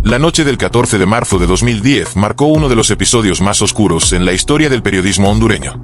La noche del 14 de marzo de 2010 marcó uno de los episodios más oscuros en la historia del periodismo hondureño.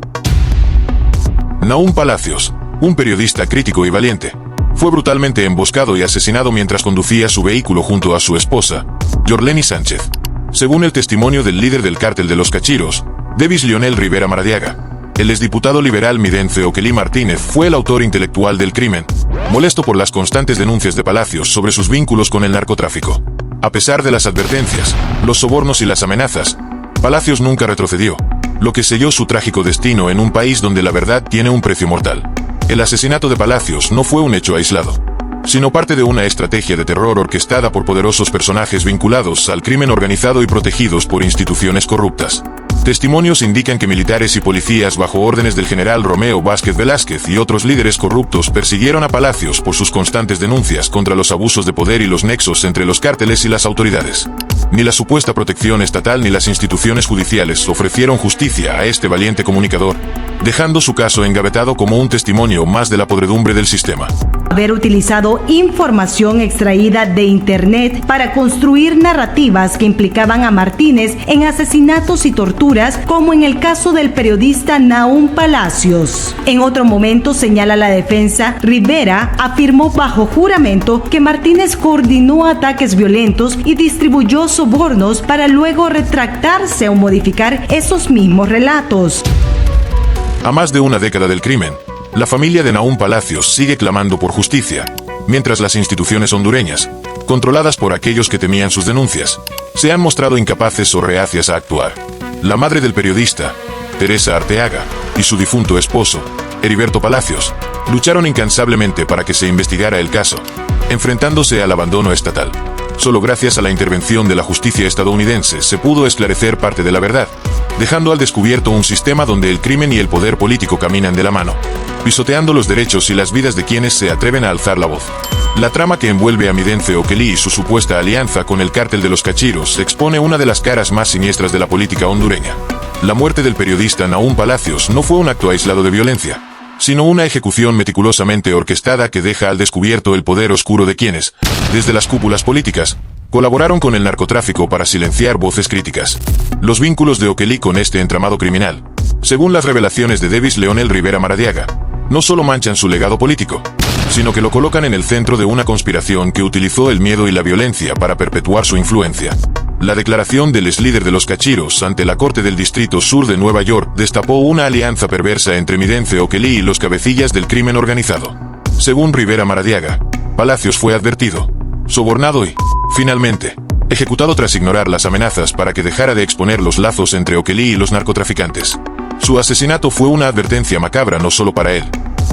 Nahum Palacios, un periodista crítico y valiente, fue brutalmente emboscado y asesinado mientras conducía su vehículo junto a su esposa, Yorleni Sánchez. Según el testimonio del líder del cártel de los Cachiros, Davis Leonel Rivera Maradiaga, el exdiputado liberal Midence Oquelí Martínez fue el autor intelectual del crimen, molesto por las constantes denuncias de Palacios sobre sus vínculos con el narcotráfico. A pesar de las advertencias, los sobornos y las amenazas, Palacios nunca retrocedió, lo que selló su trágico destino en un país donde la verdad tiene un precio mortal. El asesinato de Palacios no fue un hecho aislado, sino parte de una estrategia de terror orquestada por poderosos personajes vinculados al crimen organizado y protegidos por instituciones corruptas. Testimonios indican que militares y policías bajo órdenes del general Romeo Vázquez Velázquez y otros líderes corruptos persiguieron a Palacios por sus constantes denuncias contra los abusos de poder y los nexos entre los cárteles y las autoridades. Ni la supuesta protección estatal ni las instituciones judiciales ofrecieron justicia a este valiente comunicador, dejando su caso engavetado como un testimonio más de la podredumbre del sistema. Haber utilizado información extraída de Internet para construir narrativas que implicaban a Martínez en asesinatos y torturas, como en el caso del periodista Nahum Palacios. En otro momento, señala la defensa, Rivera afirmó bajo juramento que Martínez coordinó ataques violentos y distribuyó sobornos para luego retractarse o modificar esos mismos relatos. A más de una década del crimen, la familia de Nahum Palacios sigue clamando por justicia, mientras las instituciones hondureñas, controladas por aquellos que temían sus denuncias, se han mostrado incapaces o reacias a actuar. La madre del periodista, Teresa Arteaga, y su difunto esposo, Heriberto Palacios, lucharon incansablemente para que se investigara el caso, enfrentándose al abandono estatal. Solo gracias a la intervención de la justicia estadounidense se pudo esclarecer parte de la verdad, dejando al descubierto un sistema donde el crimen y el poder político caminan de la mano, pisoteando los derechos y las vidas de quienes se atreven a alzar la voz. La trama que envuelve a Midence Oquelí y su supuesta alianza con el cártel de los Cachiros expone una de las caras más siniestras de la política hondureña. La muerte del periodista Nahum Palacios no fue un acto aislado de violencia, sino una ejecución meticulosamente orquestada que deja al descubierto el poder oscuro de quienes, desde las cúpulas políticas, colaboraron con el narcotráfico para silenciar voces críticas. Los vínculos de Oquelí con este entramado criminal, según las revelaciones de Davis Leonel Rivera Maradiaga, no solo manchan su legado político, sino que lo colocan en el centro de una conspiración que utilizó el miedo y la violencia para perpetuar su influencia. La declaración del exlíder de los Cachiros ante la Corte del Distrito Sur de Nueva York destapó una alianza perversa entre Midence Oquelí y los cabecillas del crimen organizado. Según Rivera Maradiaga, Palacios fue advertido, sobornado y, finalmente, ejecutado tras ignorar las amenazas para que dejara de exponer los lazos entre Oquelí y los narcotraficantes. Su asesinato fue una advertencia macabra no solo para él,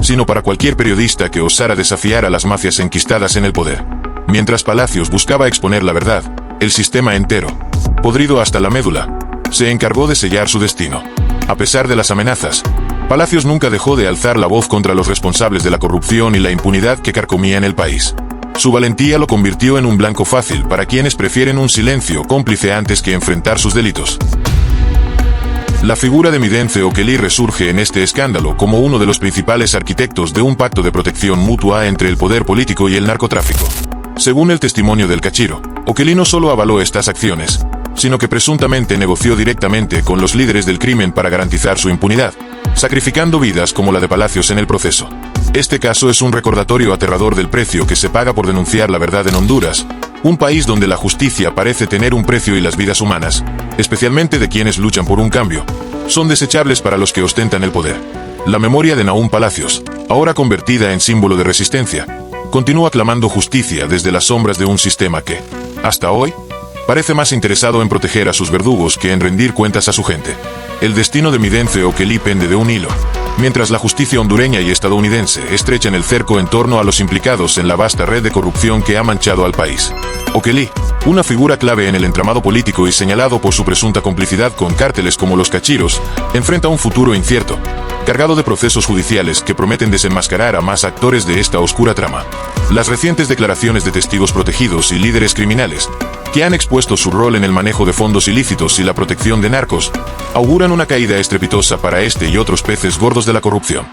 sino para cualquier periodista que osara desafiar a las mafias enquistadas en el poder. Mientras Palacios buscaba exponer la verdad, el sistema entero, podrido hasta la médula, se encargó de sellar su destino. A pesar de las amenazas, Palacios nunca dejó de alzar la voz contra los responsables de la corrupción y la impunidad que carcomían el país. Su valentía lo convirtió en un blanco fácil para quienes prefieren un silencio cómplice antes que enfrentar sus delitos. La figura de Midence Oquelí resurge en este escándalo como uno de los principales arquitectos de un pacto de protección mutua entre el poder político y el narcotráfico. Según el testimonio del Cachiro, Oquelí no solo avaló estas acciones, sino que presuntamente negoció directamente con los líderes del crimen para garantizar su impunidad, sacrificando vidas como la de Palacios en el proceso. Este caso es un recordatorio aterrador del precio que se paga por denunciar la verdad en Honduras, un país donde la justicia parece tener un precio y las vidas humanas, especialmente de quienes luchan por un cambio, son desechables para los que ostentan el poder. La memoria de Nahum Palacios, ahora convertida en símbolo de resistencia, continúa clamando justicia desde las sombras de un sistema que, hasta hoy, parece más interesado en proteger a sus verdugos que en rendir cuentas a su gente. El destino de Midence Oquelí pende de un hilo, mientras la justicia hondureña y estadounidense estrechan el cerco en torno a los implicados en la vasta red de corrupción que ha manchado al país. Oquelí, una figura clave en el entramado político y señalado por su presunta complicidad con cárteles como los Cachiros, enfrenta un futuro incierto, cargado de procesos judiciales que prometen desenmascarar a más actores de esta oscura trama. Las recientes declaraciones de testigos protegidos y líderes criminales, que han expuesto su rol en el manejo de fondos ilícitos y la protección de narcos, auguran una caída estrepitosa para este y otros peces gordos de la corrupción.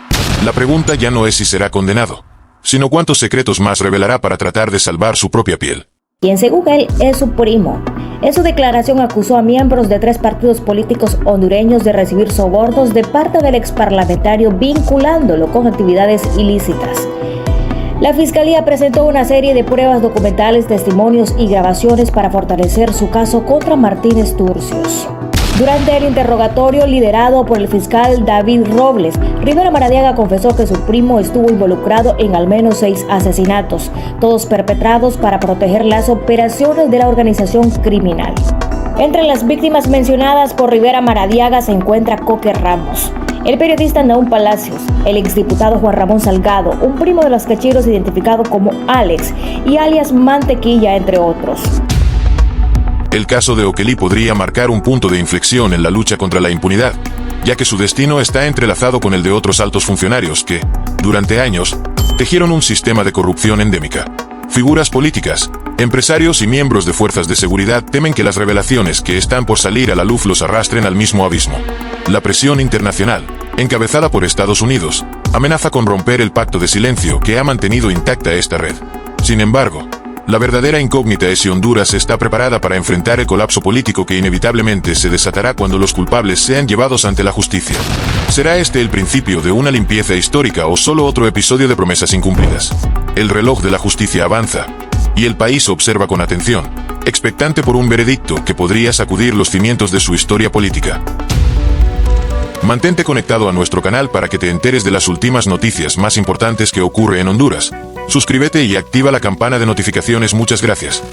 La pregunta ya no es si será condenado, sino cuántos secretos más revelará para tratar de salvar su propia piel. quien según él es su primo. En su declaración acusó a miembros de 3 partidos políticos hondureños de recibir sobornos de parte del exparlamentario vinculándolo con actividades ilícitas. La Fiscalía presentó una serie de pruebas documentales, testimonios y grabaciones para fortalecer su caso contra Martínez Turcios. Durante el interrogatorio liderado por el fiscal David Robles, Rivera Maradiaga confesó que su primo estuvo involucrado en al menos 6 asesinatos, todos perpetrados para proteger las operaciones de la organización criminal. Entre las víctimas mencionadas por Rivera Maradiaga se encuentra Coque Ramos, el periodista Nahum Palacios, el exdiputado Juan Ramón Salgado, un primo de los cachiros identificado como Alex y alias Mantequilla, entre otros. El caso de Oquelí podría marcar un punto de inflexión en la lucha contra la impunidad, ya que su destino está entrelazado con el de otros altos funcionarios que, durante años, tejieron un sistema de corrupción endémica. Figuras políticas, empresarios y miembros de fuerzas de seguridad temen que las revelaciones que están por salir a la luz los arrastren al mismo abismo. La presión internacional, encabezada por Estados Unidos, amenaza con romper el pacto de silencio que ha mantenido intacta esta red. Sin embargo, la verdadera incógnita es si Honduras está preparada para enfrentar el colapso político que inevitablemente se desatará cuando los culpables sean llevados ante la justicia. ¿Será este el principio de una limpieza histórica o solo otro episodio de promesas incumplidas? El reloj de la justicia avanza, y el país observa con atención, expectante por un veredicto que podría sacudir los cimientos de su historia política. Mantente conectado a nuestro canal para que te enteres de las últimas noticias más importantes que ocurre en Honduras. Suscríbete y activa la campana de notificaciones. Muchas gracias.